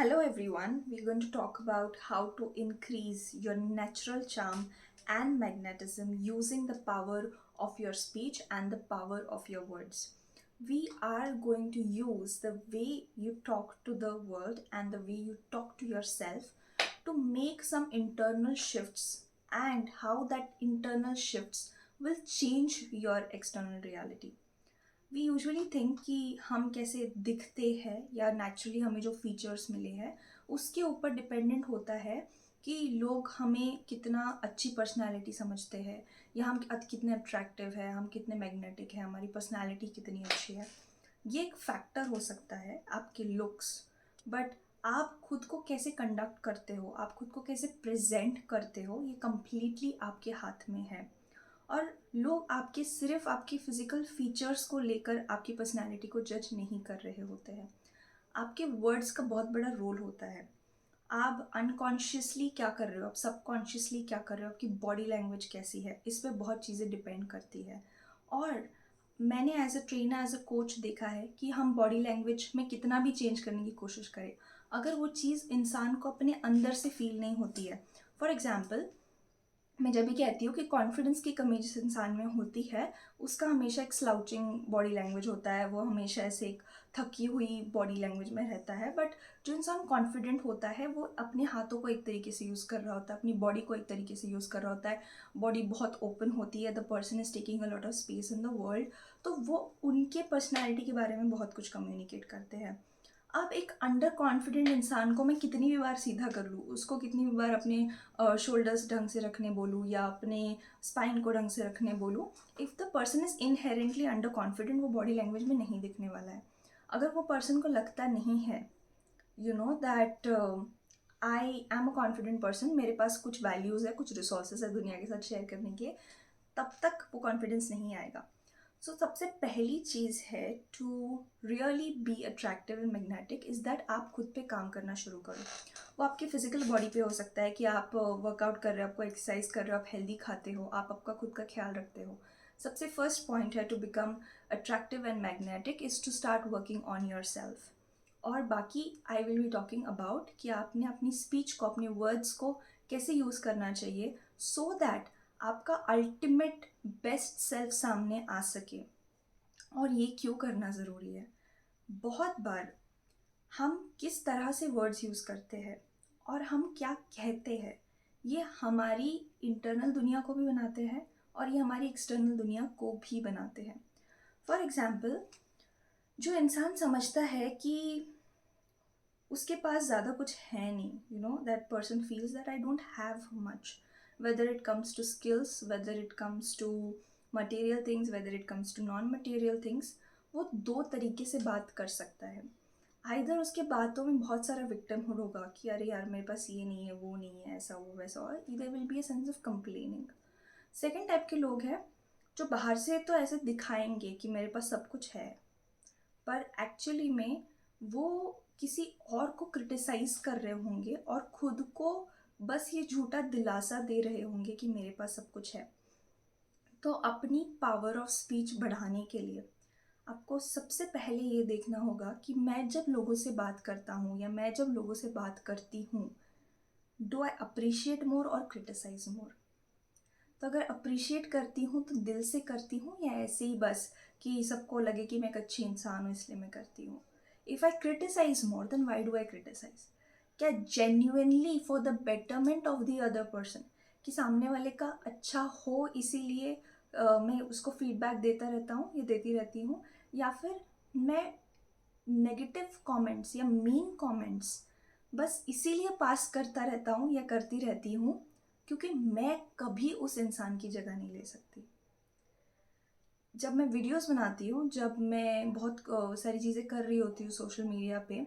Hello everyone, we're going to talk about how to increase your natural charm and magnetism using the power of your speech and the power of your words. We are going to use the way you talk to the world and the way you talk to yourself to make some internal shifts and how that internal shifts will change your external reality. We usually think कि हम कैसे दिखते हैं या naturally हमें जो features मिले हैं उसके ऊपर डिपेंडेंट होता है कि लोग हमें कितना अच्छी पर्सनालिटी समझते हैं या हम कितने अट्रैक्टिव है, हम कितने मैग्नेटिक है, हमारी पर्सनालिटी कितनी अच्छी है। ये एक फैक्टर हो सकता है आपके लुक्स, बट आप खुद को कैसे कंडक्ट करते हो, आप खुद को कैसे प्रेजेंट करते हो, ये कम्प्लीटली आपके हाथ में है। और लोग आपके सिर्फ आपके फिजिकल फीचर्स को लेकर आपकी पर्सनैलिटी को जज नहीं कर रहे होते हैं। आपके वर्ड्स का बहुत बड़ा रोल होता है। आप अनकॉन्शियसली क्या कर रहे हो, आप सबकॉन्शियसली क्या कर रहे हो, आपकी बॉडी लैंग्वेज कैसी है, इस पर बहुत चीज़ें डिपेंड करती है। और मैंने as a trainer, as a coach देखा है कि हम बॉडी लैंग्वेज में कितना भी चेंज करने की कोशिश करें, अगर वो चीज़ इंसान को अपने अंदर से फील नहीं होती है। फॉर एग्ज़ाम्पल, मैं जब भी कहती हूँ कि कॉन्फिडेंस की कमी जिस इंसान में होती है उसका हमेशा एक स्लाउचिंग बॉडी लैंग्वेज होता है, वो हमेशा ऐसे एक थकी हुई बॉडी लैंग्वेज में रहता है। बट जो इंसान कॉन्फिडेंट होता है वो अपने हाथों को एक तरीके से यूज़ कर रहा होता है, अपनी बॉडी को एक तरीके से यूज़ कर रहा होता है। बॉडी बहुत ओपन होती है, the person is taking a lot of space in the world. तो वो उनके पर्सनैलिटी के बारे में बहुत कुछ कम्युनिकेट करते हैं। अब एक अंडर कॉन्फिडेंट इंसान को मैं कितनी भी बार सीधा कर लूँ, उसको कितनी भी बार अपने शोल्डर्स ढंग से रखने बोलूँ या अपने स्पाइन को ढंग से रखने बोलूँ, if the person is inherently under confident, वो बॉडी लैंग्वेज में नहीं दिखने वाला है। अगर वो पर्सन को लगता नहीं है, you know that I am a confident person, मेरे पास कुछ वैल्यूज़ है, कुछ रिसोर्सेज है दुनिया के साथ शेयर करने के, तब तक वो कॉन्फिडेंस नहीं आएगा। सो सबसे पहली चीज़ है to really be attractive and magnetic is that आप खुद पे काम करना शुरू करो। वो आपकी फिजिकल बॉडी पे हो सकता है कि आप वर्कआउट कर रहे हो, आपको एक्सरसाइज कर रहे हो, आप हेल्दी खाते हो, आप आपका खुद का ख्याल रखते हो। सबसे फर्स्ट पॉइंट है to become attractive and magnetic is to start working on yourself. और बाकी I will be talking about कि आपने अपनी स्पीच को, अपने वर्ड्स को कैसे यूज़ करना चाहिए सो दैट आपका अल्टीमेट बेस्ट सेल्फ सामने आ सके। और ये क्यों करना ज़रूरी है? बहुत बार हम किस तरह से वर्ड्स यूज़ करते हैं और हम क्या कहते हैं, ये हमारी इंटरनल दुनिया को भी बनाते हैं और ये हमारी एक्सटर्नल दुनिया को भी बनाते हैं। फॉर एग्ज़ाम्पल, जो इंसान समझता है कि उसके पास ज़्यादा कुछ है नहीं, you know that person feels that I don't have much, whether it comes to skills, whether it comes to material things, whether it comes to non material things, वो दो तरीके से बात कर सकता है। आइदर उसके बातों में बहुत सारा विक्टिमहुड होगा कि अरे यार मेरे पास ये नहीं है, वो नहीं है, ऐसा वो वैसा, और इधर will be a sense of complaining. Second type के लोग हैं जो बाहर से तो ऐसे दिखाएंगे कि मेरे पास सब कुछ है, पर एक्चुअली में वो किसी और को क्रिटिसाइज कर रहे होंगे और खुद को बस ये झूठा दिलासा दे रहे होंगे कि मेरे पास सब कुछ है। तो अपनी पावर ऑफ स्पीच बढ़ाने के लिए आपको सबसे पहले ये देखना होगा कि मैं जब लोगों से बात करता हूँ या मैं जब लोगों से बात करती हूँ, डू आई अप्रिशिएट मोर और क्रिटिसाइज मोर। तो अगर अप्रिशिएट करती हूँ तो दिल से करती हूँ या ऐसे ही बस कि सबको लगे कि मैं एक अच्छी इंसान हूँ इसलिए मैं करती हूँ। If I criticise more then why do I criticise? क्या genuinely for the betterment of the other person, कि सामने वाले का अच्छा हो इसीलिए मैं उसको फीडबैक देता रहता हूँ या देती रहती हूँ, या फिर मैं नेगेटिव कमेंट्स या मीन कमेंट्स बस इसीलिए पास करता रहता हूँ या करती रहती हूँ क्योंकि मैं कभी उस इंसान की जगह नहीं ले सकती। जब मैं वीडियोस बनाती हूँ, जब मैं बहुत सारी चीज़ें कर रही होती हूँ सोशल मीडिया पे,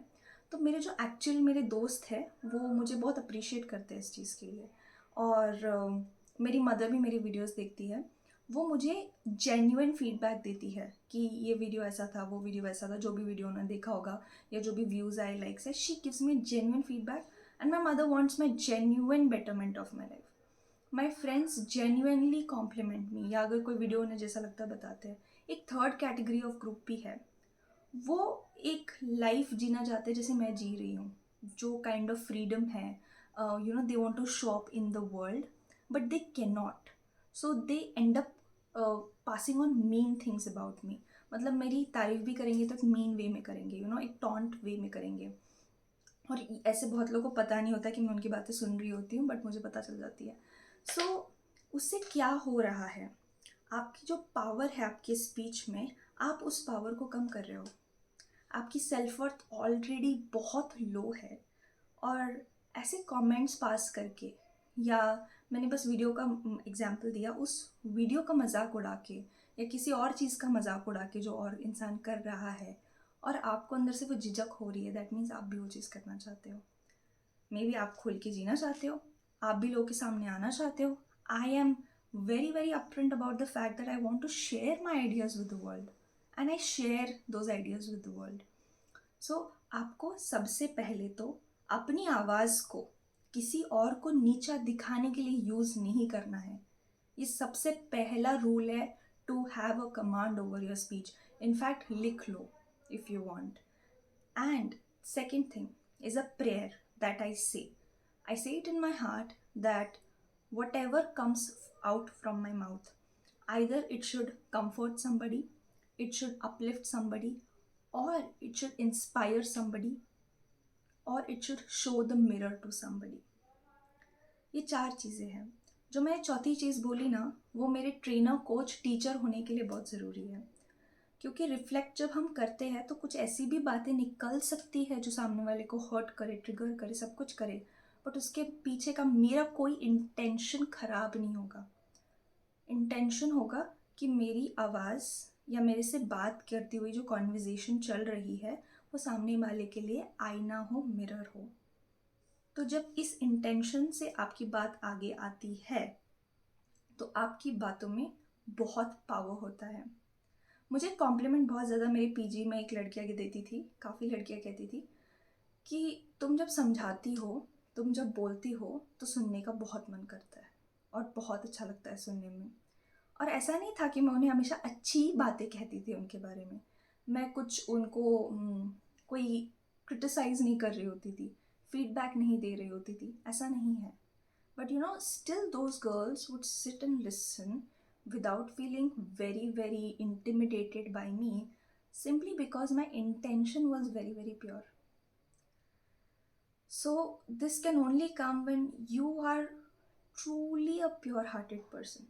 तो मेरे जो एक्चुअल मेरे दोस्त हैं वो मुझे बहुत अप्रिशिएट करते हैं इस चीज़ के लिए। और मेरी मदर भी मेरी वीडियोस देखती है, वो मुझे जेन्युइन फीडबैक देती है कि ये वीडियो ऐसा था, वो वीडियो वैसा था, जो भी वीडियो उन्होंने देखा होगा या जो भी व्यूज़ आए, लाइक्स है, she gives me genuine feedback and my mother wants my genuine betterment of my life. My friends genuinely compliment me, या अगर कोई वीडियो उन्हें जैसा लगता है बताते हैं। एक थर्ड कैटेगरी ऑफ ग्रुप भी है, वो एक लाइफ जीना चाहते हैं जैसे मैं जी रही हूँ। जो काइंड ऑफ फ्रीडम है, they want to shop in the world but they can not, so they end up passing on mean things about me. मतलब मेरी तारीफ भी करेंगे तो एक मीन वे में करेंगे, एक टॉन्ट वे में करेंगे। और ऐसे बहुत लोगों को पता नहीं होता कि मैं उनकी बातें सुन रही होती हूँ, बट मुझे पता चल जाती है। उससे क्या हो रहा है, आपकी जो पावर है आपके स्पीच में, आप उस पावर को कम कर रहे हो। आपकी सेल्फ वर्थ ऑलरेडी बहुत लो है, और ऐसे कमेंट्स पास करके, या मैंने बस वीडियो का एग्जांपल दिया, उस वीडियो का मजाक उड़ा के या किसी और चीज़ का मजाक उड़ा के जो और इंसान कर रहा है, और आपको अंदर से वो झिझक हो रही है, दैट मीन्स आप भी वो चीज़ करना चाहते हो। मे बी आप खुल के जीना चाहते हो, आप भी लोगों के सामने आना चाहते हो। I am very very upfront about the fact that I want to share my ideas with the world, and I share those ideas with the world. So आपको सबसे पहले तो अपनी आवाज़ को किसी और को नीचा दिखाने के लिए यूज़ नहीं करना है। ये सबसे पहला रूल है to have a command over your speech. In fact लिख लो if you want. And second thing is a prayer that I say. I say it in my heart that whatever comes out from my mouth, either it should comfort somebody, it should uplift somebody, or it should inspire somebody, or it should show the mirror to somebody. ये 4 चीज़ें हैं। जो मैं चौथी चीज़ बोली ना, वो मेरे ट्रेनर, कोच, टीचर होने के लिए बहुत ज़रूरी है। क्योंकि रिफ्लेक्ट जब हम करते हैं तो कुछ ऐसी भी बातें निकल सकती है जो सामने वाले को हर्ट करे, ट्रिगर करे, सब कुछ करे, बट उसके पीछे का मेरा कोई इंटेंशन खराब नहीं होगा। इंटेंशन होगा कि मेरी आवाज़ या मेरे से बात करती हुई जो कॉन्वर्जेशन चल रही है वो सामने वाले के लिए आईना हो, मिरर हो। तो जब इस इंटेंशन से आपकी बात आगे आती है तो आपकी बातों में बहुत पावर होता है। मुझे कॉम्प्लीमेंट बहुत ज़्यादा मेरे पीजी में एक लड़कियाँ देती थी, काफ़ी लड़कियाँ कहती थी कि तुम जब समझाती हो, तुम जब बोलती हो तो सुनने का बहुत मन करता है और बहुत अच्छा लगता है सुनने में। और ऐसा नहीं था कि मैं उन्हें हमेशा अच्छी बातें कहती थी उनके बारे में, मैं कुछ उनको कोई क्रिटिसाइज़ नहीं कर रही होती थी, फीडबैक नहीं दे रही होती थी, ऐसा नहीं है। But still those girls would sit and listen without feeling very, very intimidated by me, simply because my intention was very, very pure. So, this can only come when you are truly a pure hearted person.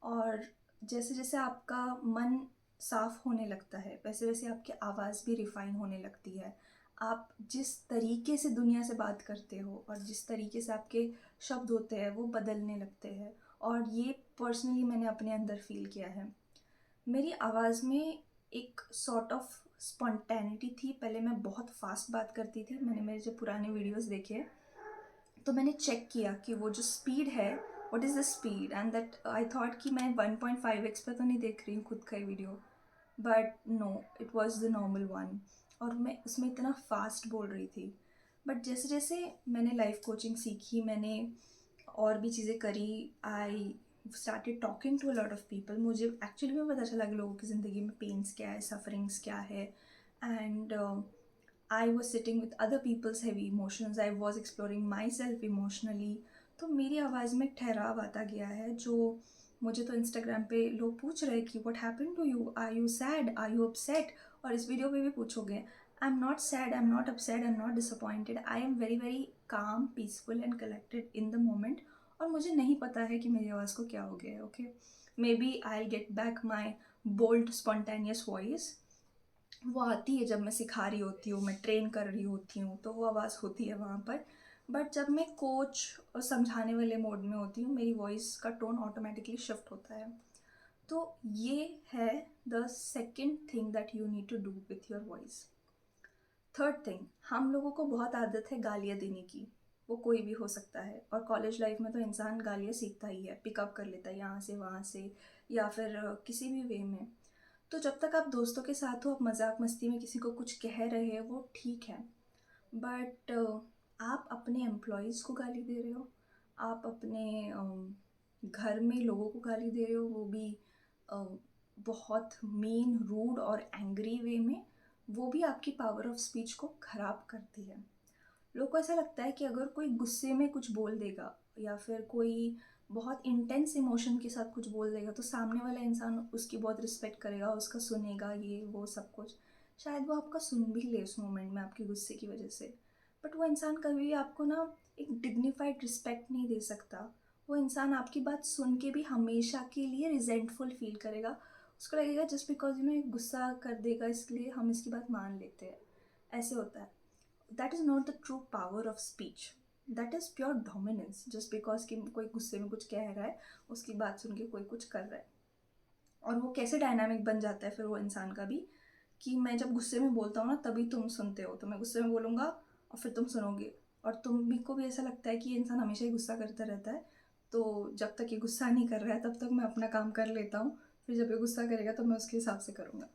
और जैसे जैसे आपका मन साफ होने लगता है, वैसे वैसे आपकी आवाज़ भी रिफाइन होने लगती है। आप जिस तरीके से दुनिया से बात करते हो और जिस तरीके से आपके शब्द होते हैं वो बदलने लगते हैं। और ये पर्सनली मैंने अपने अंदर फील किया है। मेरी आवाज़ में एक सॉर्ट ऑफ स्पॉन्टेनिटी थी। पहले मैं बहुत फास्ट बात करती थी। मैंने मेरे जो पुराने वीडियोस देखे तो मैंने चेक किया कि वो जो स्पीड है, what is the speed, and that I thought कि मैं 1.5x पे तो नहीं देख रही हूँ खुद का ही video, but no, it was the normal one. और मैं उसमें इतना फास्ट बोल रही थी। बट जैसे जैसे मैंने लाइफ कोचिंग सीखी, मैंने और भी चीज़ें करी, I started talking to a lot of people, मुझे एक्चुअली में पता चला कि लोगों की ज़िंदगी में पेन्स क्या है, सफरिंग्स क्या है, and I was sitting with other people's heavy emotions. I was exploring myself emotionally. तो मेरी आवाज़ में ठहराव आता गया है, जो मुझे तो इंस्टाग्राम पे लोग पूछ रहे हैं कि what happen to you, are you sad, are you upset, और इस वीडियो पे भी पूछोगे। I am not sad, I am not upset, I am not disappointed, I am very very calm, peaceful and collected in the moment. और मुझे नहीं पता है कि मेरी आवाज़ को क्या हो गया है। Okay, maybe I get back my bold spontaneous voice. वो आती है जब मैं सिखा रही होती हूँ, मैं ट्रेन कर रही होती हूँ, तो वो आवाज़ होती है वहाँ पर। बट जब मैं कोच और समझाने वाले मोड में होती हूँ, मेरी वॉइस का टोन ऑटोमेटिकली शिफ्ट होता है। तो ये है the second thing that you need to do with your voice. Third thing, हम लोगों को बहुत आदत है गालियाँ देने की। वो कोई भी हो सकता है, और कॉलेज लाइफ में तो इंसान गालियाँ सीखता ही है, पिकअप कर लेता है यहाँ से वहाँ से, या फिर किसी भी वे में। तो जब तक आप दोस्तों के साथ हो, आप मजाक मस्ती में किसी को कुछ कह रहे हैं, वो ठीक है। बट आप अपने एम्प्लॉयज़ को गाली दे रहे हो, आप अपने घर में लोगों को गाली दे रहे हो, वो भी बहुत मीन, रूड और एंग्री वे में, वो भी आपकी पावर ऑफ स्पीच को ख़राब करती है। लोगों को ऐसा लगता है कि अगर कोई गुस्से में कुछ बोल देगा या फिर कोई बहुत इंटेंस इमोशन के साथ कुछ बोल देगा तो सामने वाला इंसान उसकी बहुत रिस्पेक्ट करेगा, उसका सुनेगा, ये वो सब कुछ। शायद वो आपका सुन भी ले उस मोमेंट में आपके गुस्से की वजह से, बट वो इंसान कभी आपको ना एक डिग्निफाइड रिस्पेक्ट नहीं दे सकता। वो इंसान आपकी बात सुन के भी हमेशा के लिए रिजेंटफुल फील करेगा। उसको लगेगा जस्ट बिकॉज एक गुस्सा कर देगा इसलिए हम इसकी बात मान लेते हैं। ऐसे होता है। That is not the true power of speech. That is pure dominance. Just because कि कोई गुस्से में कुछ कह रहा है, उसकी बात सुन के कोई कुछ कर रहा है। और वो कैसे डायनामिक बन जाता है फिर वो इंसान का भी, कि मैं जब गुस्से में बोलता हूँ ना तभी तुम सुनते हो, तो मैं गुस्से में बोलूँगा और फिर तुम सुनोगे। और तुम भी को भी ऐसा लगता है कि ये इंसान हमेशा ही गुस्सा करता रहता है, तो जब तक ये गुस्सा नहीं कर रहा है तब तक मैं अपना काम कर लेता हूँ, फिर जब ये गुस्सा करेगा तो मैं उसके हिसाब से करूँगा।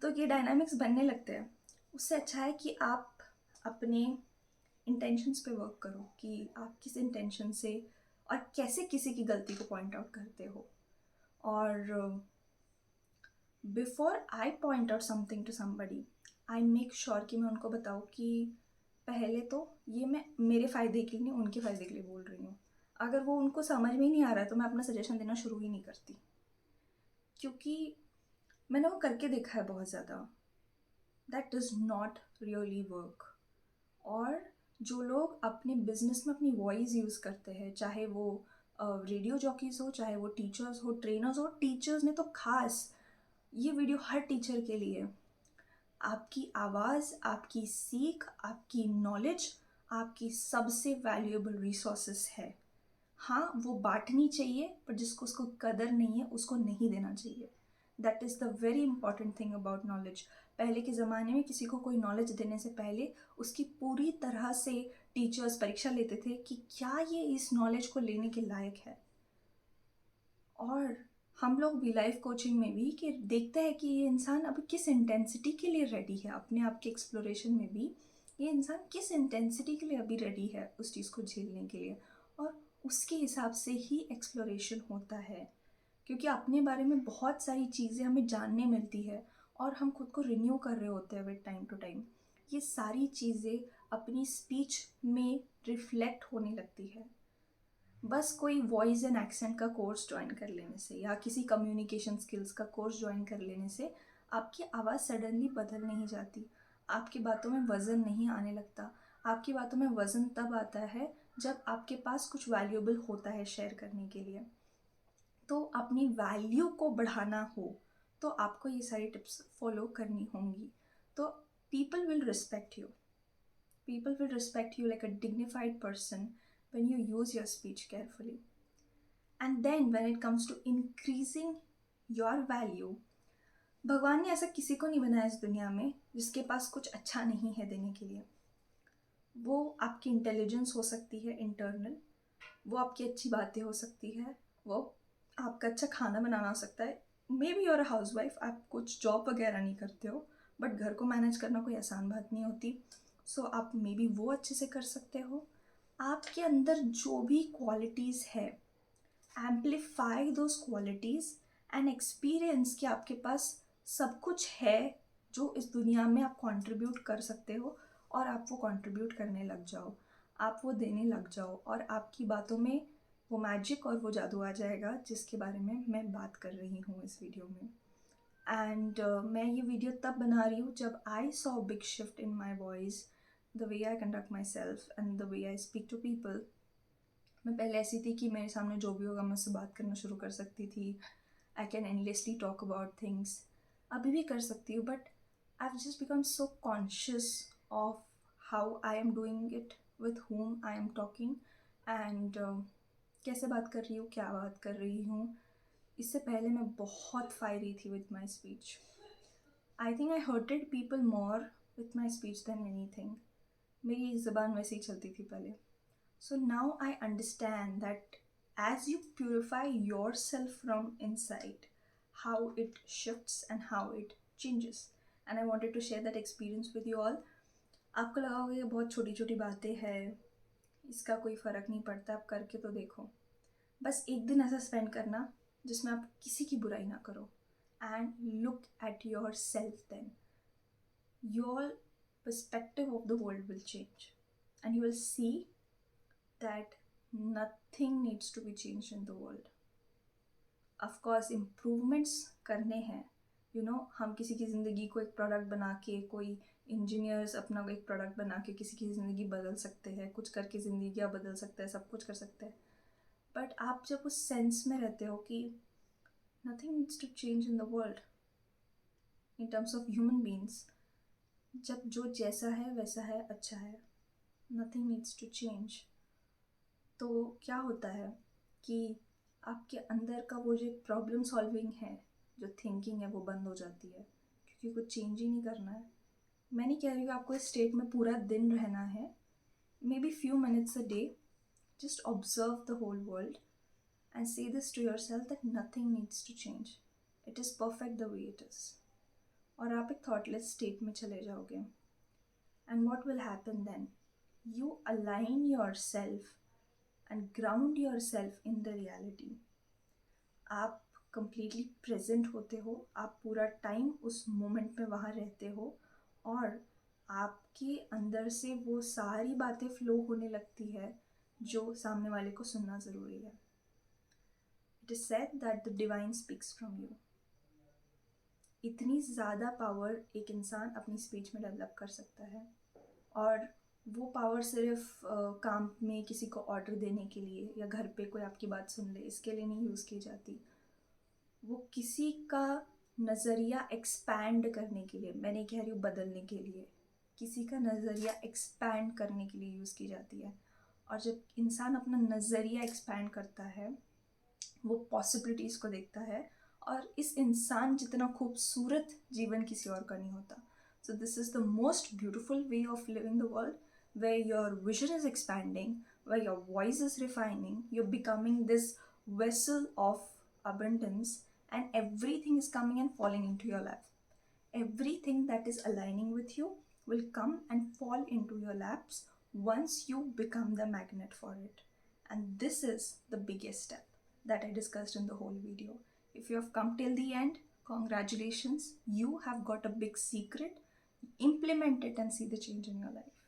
तो ये डायनामिक्स बनने लगते हैं। उससे अच्छा है कि आप अपने इंटेंशंस पे वर्क करो कि आप किस इंटेंशन से और कैसे किसी की गलती को पॉइंट आउट करते हो। और before I point out something to somebody, I make sure कि मैं उनको बताऊँ कि पहले तो ये मैं मेरे फ़ायदे के लिए नहीं, उनके फ़ायदे के लिए बोल रही हूँ। अगर वो उनको समझ में ही नहीं आ रहा है तो मैं अपना सजेशन देना शुरू ही नहीं करती, क्योंकि मैंने वो करके देखा है बहुत ज़्यादा। That does not really work. और जो लोग अपने बिजनेस में अपनी वॉइस यूज़ करते हैं, चाहे वो रेडियो जॉकीज हो, चाहे वो टीचर्स हो, ट्रेनर्स हो, टीचर्स ने तो खास, ये वीडियो हर टीचर के लिए। आपकी आवाज़, आपकी सीख, आपकी नॉलेज आपकी सबसे वैल्यूएबल रिसोर्सेस है। हाँ, वो बांटनी चाहिए, पर जिसको उसको कदर नहीं है उसको नहीं देना चाहिए। That is the very important thing about knowledge. पहले के ज़माने में किसी को कोई नॉलेज देने से पहले उसकी पूरी तरह से टीचर्स परीक्षा लेते थे कि क्या ये इस नॉलेज को लेने के लायक है। और हम लोग भी लाइफ कोचिंग में भी कि देखते हैं कि ये इंसान अभी किस इंटेंसिटी के लिए रेडी है, अपने आप के एक्सप्लोरेशन में भी ये इंसान किस इंटेंसिटी के लिए अभी रेडी है उस चीज़ को झेलने के लिए। और उसके हिसाब से ही एक्सप्लोरेशन होता है, क्योंकि अपने बारे में बहुत सारी चीज़ें हमें जानने मिलती है और हम खुद को रिन्यू कर रहे होते हैं विद टाइम टू टाइम। ये सारी चीज़ें अपनी स्पीच में रिफ्लेक्ट होने लगती है। बस कोई वॉइस एंड एक्सेंट का कोर्स ज्वाइन कर लेने से या किसी कम्युनिकेशन स्किल्स का कोर्स ज्वाइन कर लेने से आपकी आवाज़ सडनली बदल नहीं जाती। आपकी बातों में वज़न नहीं आने लगता। आपकी बातों में वज़न तब आता है जब आपके पास कुछ वैल्यूएबल होता है शेयर करने के लिए। तो अपनी वैल्यू को बढ़ाना हो तो आपको ये सारी टिप्स फॉलो करनी होंगी। तो people will respect you. People will respect you like a dignified person when you use your speech carefully. And then, when it comes to increasing your value, भगवान ने ऐसा किसी को नहीं बनाया इस दुनिया में जिसके पास कुछ अच्छा नहीं है देने के लिए। वो आपकी इंटेलिजेंस हो सकती है इंटरनल, वो आपकी अच्छी बातें हो सकती है, वो आपका अच्छा खाना बनाना हो सकता है। May be you're a house wife, आप कुछ जॉब वगैरह नहीं करते हो, बट घर को मैनेज करना कोई आसान बात नहीं होती। सो आप मे बी वो अच्छे से कर सकते हो। आपके अंदर जो भी क्वालिटीज़ है, amplify those qualities and experience कि आपके पास सब कुछ है जो इस दुनिया में आप कंट्रीब्यूट कर सकते हो, और आप वो कंट्रीब्यूट करने लग जाओ, आप वो देने लग जाओ, और आपकी बातों में वो मैजिक और वो जादू आ जाएगा जिसके बारे में मैं बात कर रही हूँ इस वीडियो में। एंड मैं ये वीडियो तब बना रही हूँ जब I saw big shift in my voice, the way I conduct myself and the way I speak to people. मैं पहले ऐसी थी कि मेरे सामने जो भी होगा मैं उससे बात करना शुरू कर सकती थी। I can endlessly talk about things, अभी भी कर सकती हूँ, but I have just become so conscious of how I am doing it, with whom I am talking, and कैसे बात कर रही हूँ, क्या बात कर रही हूँ। इससे पहले मैं बहुत फायरी थी with my speech. I think I hurted people more with my speech than anything. मेरी ज़बान वैसे ही चलती थी पहले। So now I understand that as you purify yourself from inside, how it shifts and how it changes. And I wanted to share that experience with you all. आपको लगा होगा ये बहुत छोटी छोटी बातें हैं, इसका कोई फ़र्क नहीं पड़ता, आप करके तो देखो। बस एक दिन ऐसा स्पेंड करना जिसमें आप किसी की बुराई ना करो, and look at yourself then. your perspective of the world will change, and you will see that nothing needs to be changed in the world. Of course improvements करने हैं, हम किसी की ज़िंदगी को एक प्रोडक्ट बना के, कोई इंजीनियर्स अपना एक प्रोडक्ट बना के किसी की ज़िंदगी बदल सकते हैं, कुछ करके ज़िंदगियाँ बदल सकते हैं, सब कुछ कर सकते हैं. बट आप जब उस सेंस में रहते हो कि nothing needs to change in the world in terms of human beings, जब जो जैसा है वैसा है, अच्छा है, नथिंग नीड्स टू चेंज, तो क्या होता है कि आपके अंदर का वो जो प्रॉब्लम सॉल्विंग है, जो थिंकिंग है, वो बंद हो जाती है, क्योंकि कुछ चेंज ही नहीं करना है. मैं नहीं कह रही हूँ आपको इस स्टेट में पूरा दिन रहना है, may be few minutes a day, just observe the whole world and say this to yourself that nothing needs to change, it is perfect the way it is. और आप एक थॉटलेस स्टेट में चले जाओगे. And what will happen then, you align yourself and ground yourself in the reality. आप completely present होते हो, आप पूरा टाइम उस मोमेंट में वहाँ रहते हो, और आपके अंदर से वो सारी बातें फ्लो होने लगती है जो सामने वाले को सुनना ज़रूरी है. It is said that the divine speaks from you. इतनी ज़्यादा पावर एक इंसान अपनी स्पीच में डेवलप कर सकता है, और वो पावर सिर्फ काम में किसी को ऑर्डर देने के लिए या घर पे कोई आपकी बात सुन ले इसके लिए नहीं यूज़ की जाती. वो किसी का नज़रिया एक्सपैंड करने के लिए, मैं नहीं कह रही हूँ बदलने के लिए, किसी का नज़रिया एक्सपैंड करने के लिए यूज़ की जाती है. और जब इंसान अपना नज़रिया एक्सपैंड करता है, वो पॉसिबिलिटीज़ को देखता है, और इस इंसान जितना खूबसूरत जीवन किसी और का नहीं होता. So this is the most beautiful way of living the world, where your vision is expanding, where your voice is refining, you're becoming this vessel of abundance, and everything is coming and falling into your lap. Everything that is aligning with you will come and fall into your laps once you become the magnet for it. And this is the biggest step that I discussed in the whole video. If you have come till the end, congratulations, you have got a big secret. Implement it and see the change in your life.